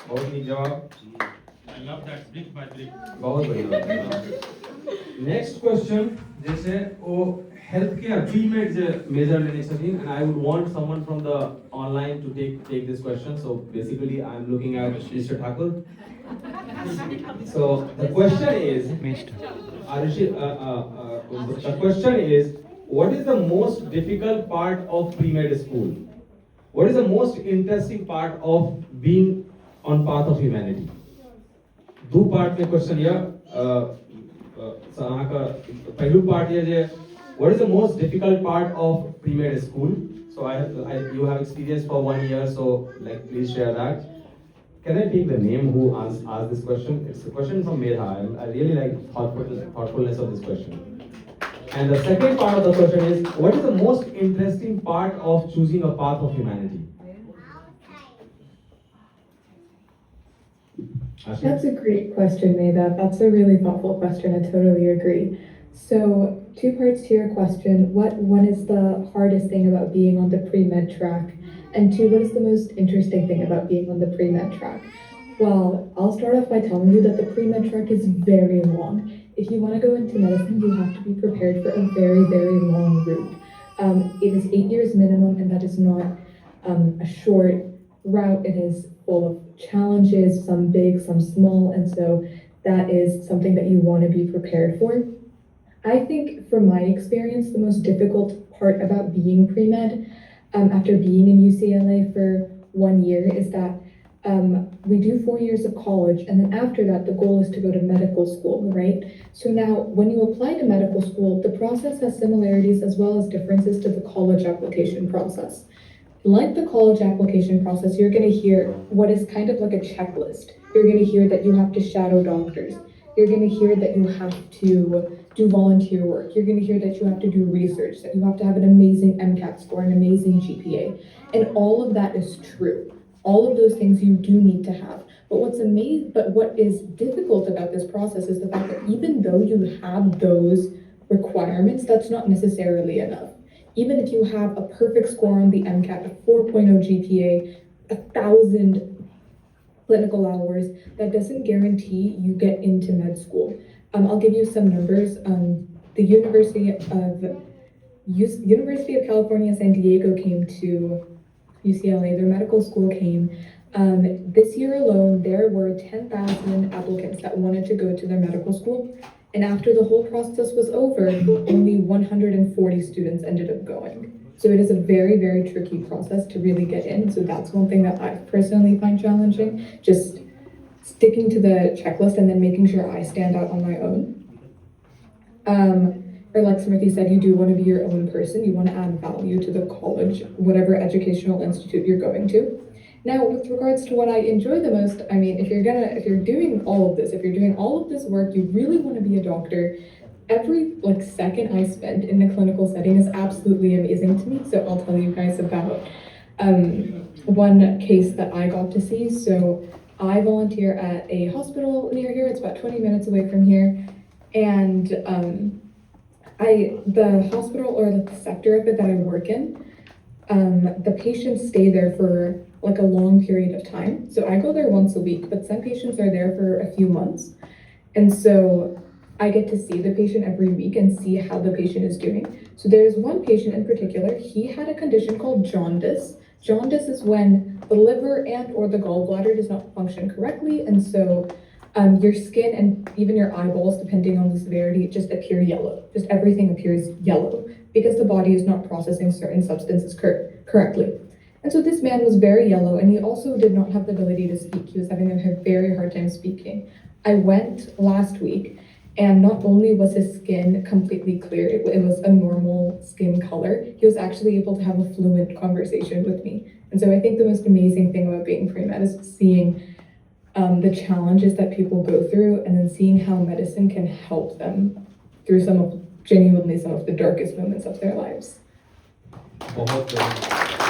बहुत नीक जवाब. I love that brick by brick. बहुत बढ़िया. Next question, जैसे वो healthcare pre-med जे major लेने छथिन, and I would want someone from the online to take this question. So basically, I'm looking at Mr. Thakur. So the question is, Aashi, the question is, what is the most difficult part of pre-med school? What is the most interesting part of being on path of humanity? दो part में question या अहाँका पहिलु part ये जे what is the most difficult part of pre-med school? So you have experience for 1 year, so like please share that. Can I take the name who asked this question? It's a question from Medha. I really like thoughtfulness of this question. And the second part of the question is, what is the most interesting part of choosing a path of humanity? Aashi? That's a great question, Medha. That's a really thoughtful question. I totally agree. So, two parts to your question. What is the hardest thing about being on the pre-med track? And two, what is the most interesting thing about being on the pre-med track? Well, I'll start off by telling you that the pre-med track is very long. If you want to go into medicine, you have to be prepared for a very, very long route. It is 8 years minimum, and that is not a short route. It is full of challenges, some big, some small, and so that is something that you want to be prepared for. I think from my experience, the most difficult part about being pre-med after being in UCLA for 1 year is that we do 4 years of college, and then after that, the goal is to go to medical school, right? So now, when you apply to medical school, the process has similarities as well as differences to the college application process. Like the college application process, you're going to hear what is kind of like a checklist. You're going to hear that you have to shadow doctors. You're going to hear that you have to do volunteer work. You're going to hear that you have to do research, that you have to have an amazing MCAT score, an amazing GPA. And all of that is true. All of those things you do need to have. But what is difficult about this process is the fact that even though you have those requirements, that's not necessarily enough. Even if you have a perfect score on the MCAT, a 4.0 GPA, 1,000 clinical hours, that doesn't guarantee you get into med school. I'll give you some numbers. The University of California, San Diego came to UCLA, their medical school came. This year alone, there were 10,000 applicants that wanted to go to their medical school. And after the whole process was over, only 140 students ended up going. So it is a very, very tricky process to really get in. So that's one thing that I personally find challenging, just sticking to the checklist and then making sure I stand out on my own. Or like Smriti said, you do want to be your own person. You want to add value to the college, whatever educational institute you're going to. Now, with regards to what I enjoy the most, I mean, if you're doing all of this work, you really want to be a doctor. Every second I spend in a clinical setting is absolutely amazing to me. So I'll tell you guys about one case that I got to see. So I volunteer at a hospital near here. It's about 20 minutes away from here. And the hospital or the sector of it that I work in, the patients stay there for like a long period of time. So I go there once a week, but some patients are there for a few months. And so I get to see the patient every week and see how the patient is doing. So there's one patient in particular, he had a condition called jaundice. Jaundice is when the liver and or the gallbladder does not function correctly. And so your skin and even your eyeballs, depending on the severity, just appear yellow. Just everything appears yellow because the body is not processing certain substances correctly. And so this man was very yellow, and he also did not have the ability to speak. He was having a very hard time speaking. I went last week, and not only was his skin completely clear, it was a normal skin color, he was actually able to have a fluent conversation with me. And so I think the most amazing thing about being pre-med is seeing the challenges that people go through, and then seeing how medicine can help them through some of the darkest moments of their lives. बहुत